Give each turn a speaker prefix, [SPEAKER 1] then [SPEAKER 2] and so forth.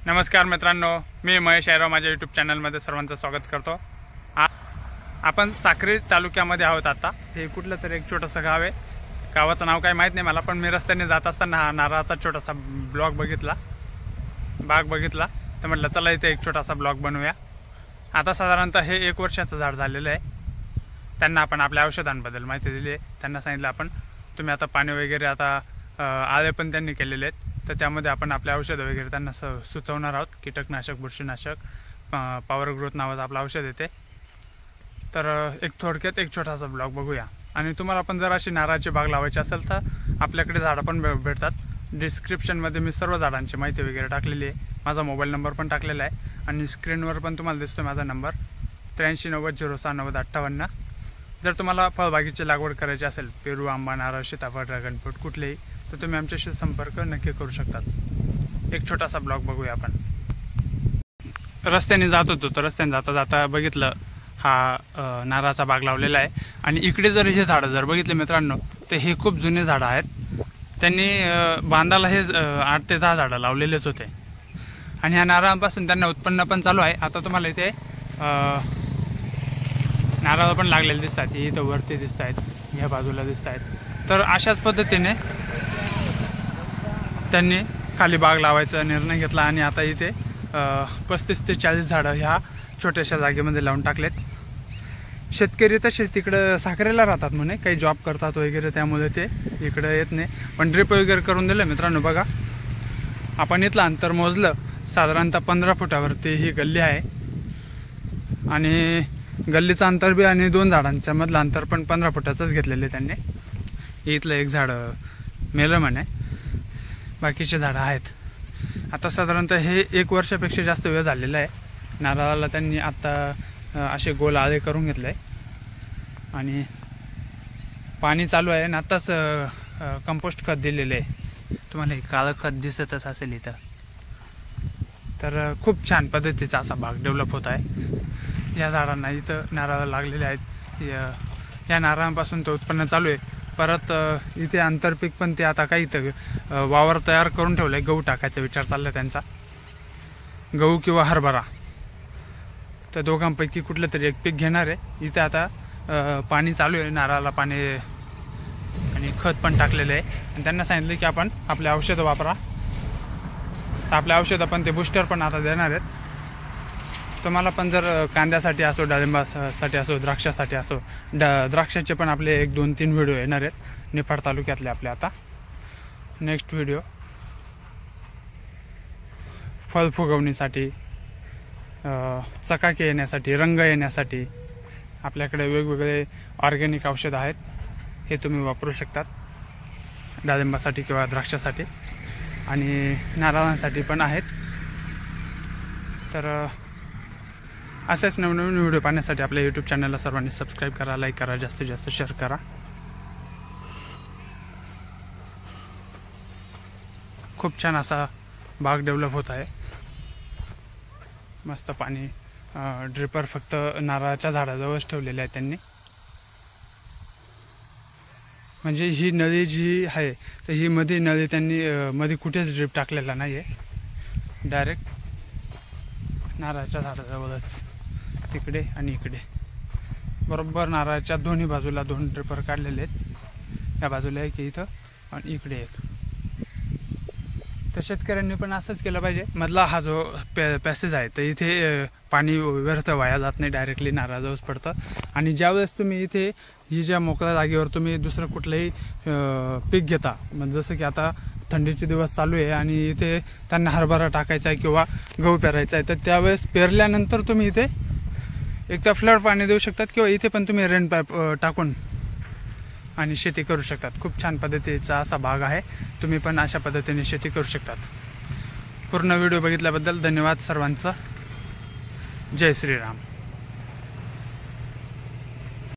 [SPEAKER 1] नमस्कार मित्रांनो, मी महेश आयराव माझ्या यूट्यूब चॅनलमध्ये सर्वांचं स्वागत करतो। आपण साक्री तालुक्यामध्ये आहोत। आता हे कुठलं तरी एक छोटंसं गाव आहे, गावाचं नाव काय माहीत नाही मला, पण मी रस्त्याने जात असताना हा नारळाचा छोटासा बाग बघितला तर म्हटलं चला इथे एक छोटासा ब्लॉग बनवूया। आता साधारणतः हे 1 वर्षाचं झाड झालेलं आहे। त्यांना आपण आपल्या औषधांबद्दल माहिती दिली आहे। त्यांना सांगितलं आपण तुम्ही आता पाणी वगैरे आता आळे पण त्यांनी केलेले आहेत, तर त्यामध्ये आपण आपले औषधं वगैरे त्यांना सुचवणार आहोत। कीटकनाशक, बुरशीनाशक, पॉवर ग्रोथ नावाचं आपलं औषध येते। तर एक थोडक्यात एक छोटासा ब्लॉग बघूया। आणि तुम्हाला पण जर अशी नारळाची बाग लावायची असेल तर आपल्याकडे झाडं पण भेटतात। डिस्क्रिप्शनमध्ये मी सर्व झाडांची माहिती वगैरे टाकलेली आहे। माझा मोबाईल नंबर पण टाकलेला आहे आणि स्क्रीनवर पण तुम्हाला दिसतो माझा नंबर 8390069058। जर तुम्हाला फळबागेची लागवड करायची असेल, पेरू, आंबा, नारळ, सीताफळ, ड्रॅगन फ्रूट कुठलेही, तर तुम्ही आमच्याशी संपर्क नक्की करू शकतात। एक छोटासा ब्लॉग बघूया आपण। रस्त्याने जात होतो तर रस्त्याने जाता जाता बघितलं हा नारळाचा बाग लावलेला आहे। आणि इकडे जर हे झाडं जर बघितले मित्रांनो, तर हे खूप जुने झाडं आहेत। त्यांनी बांधाला हे 8 ते 10 झाडं लावलेलेच होते आणि ह्या नारळांपासून त्यांना उत्पन्न पण चालू आहे। आता तुम्हाला इथे नारळ पण लागलेले दिसतात, इथं वरती दिसत आहेत, ह्या बाजूला दिसत आहेत। तर अशाच पद्धतीने त्यांनी खाली बाग लावायचा निर्णय घेतला आणि आता इथे 35 ते 40 झाडं ह्या छोट्याशा जागेमध्ये लावून टाकलेत। शेतकरी तसे तिकडं साखरेला राहतात म्हणे, काही जॉब करतात वगैरे, त्यामुळे ते इकडं येत नाही। पण ड्रिप वगैरे करून दिलं मित्रांनो। बघा आपण इथलं अंतर मोजलं, साधारणतः 15 फुटावरती ही गल्ली आहे आणि गल्लीचं अंतर बी आणि 2 झाडांच्या मधलं अंतर पण 15 फुटाचंच घेतलेलं आहे त्यांनी। इथलं एक झाड मेलं म्हणे, बाकीचे झाडं आहेत। आता साधारणतः हे 1 वर्षापेक्षा जास्त वेळ झालेला आहे। नारळाला त्यांनी आता असे गोल आळे करून घेतले आणि पाणी चालू आहे आणि आताच कंपोस्ट खत दिलेलं आहे। तुम्हाला हे काळं खत दिसतच असेल इथं। तर खूप छान पद्धतीचा असा भाग डेव्हलप होत आहे। या झाडांना इथं नारळ लागलेले आहेत। या नारळांपासून ते उत्पन्न चालू आहे। परत इथे आंतरपीक पण ते आता काही इथं वावर तयार करून ठेवलं आहे। गहू टाकायचा विचार चालला त्यांचा, गहू किंवा हरभरा, तर दोघांपैकी कुठलं तरी एक पीक घेणार आहे। इथे आता पाणी चालू आहे, नारळाला पाणी आणि खत पण टाकलेलं आहे। आणि त्यांना सांगितलं की आपण आपले औषधं वापरा, तर आपले औषधं पण ते बूस्टर पण आता देणार आहेत। तुम्हाला पण जर कांद्यासाठी असो, डाळिंबासाठी असो, द्राक्षासाठी असो, द्राक्षाचे पण आपले 1, 2, 3 व्हिडिओ येणार आहेत निफाड तालुक्यातले आपले। आता नेक्स्ट व्हिडिओ फळ फुगवणीसाठी, चकाकी येण्यासाठी, रंग येण्यासाठी आपल्याकडे वेगवेगळे ऑर्गॅनिक औषधं आहेत। हे तुम्ही वापरू शकतात डाळिंबासाठी किंवा द्राक्षासाठी, आणि नारळांसाठी पण आहेत। तर असेच नवनवीन व्हिडिओ पाहण्यासाठी आपल्या यूट्यूब चॅनलला सर्वांनी सबस्क्राईब करा, लाईक करा, जास्तीत जास्त शेअर करा। खूप छान असा बाग डेव्हलप होत आहे। मस्त पाणी ड्रिपर फक्त नारळाच्या झाडाजवळच ठेवलेले आहे त्यांनी। म्हणजे ही नळी जी आहे, तर ही मध्ये नळी त्यांनी मध्ये कुठेच ड्रिप टाकलेला नाही आहे, डायरेक्ट नारळाच्या झाडाजवळच, तिकडे आणि इकडे बरोबर नारळाच्या दोन्ही बाजूला 2 ड्रिपर काढलेले आहेत। या बाजूला एक इथं आणि इकडे एक। तर शेतकऱ्यांनी पण असंच केलं पाहिजे। मधला हा जो पॅसेज आहे, तर इथे पाणी व्यर्थ वाया जात नाही, डायरेक्टली नारळाजवळच पडतं। आणि ज्यावेळेस तुम्ही इथे ही ज्या मोकळ्या जागेवर तुम्ही दुसरं कुठलंही पीक घेता, म्हणजे जसं की आता थंडीचे दिवस चालू आहे आणि इथे त्यांना हरभरा टाकायचा आहे किंवा गहू पेरायचा आहे, तर त्यावेळेस पेरल्यानंतर तुम्ही इथे एक तर फ्लड पाणी देऊ शकतात किंवा इथे पण तुम्ही रेन पाईप टाकून आणि शेती करू शकतात। खूप छान पद्धतीचा असा भाग आहे, तुम्ही पण अशा पद्धतीने शेती करू शकतात। पूर्ण व्हिडिओ बघितल्याबद्दल धन्यवाद सर्वांचा। जय श्रीराम।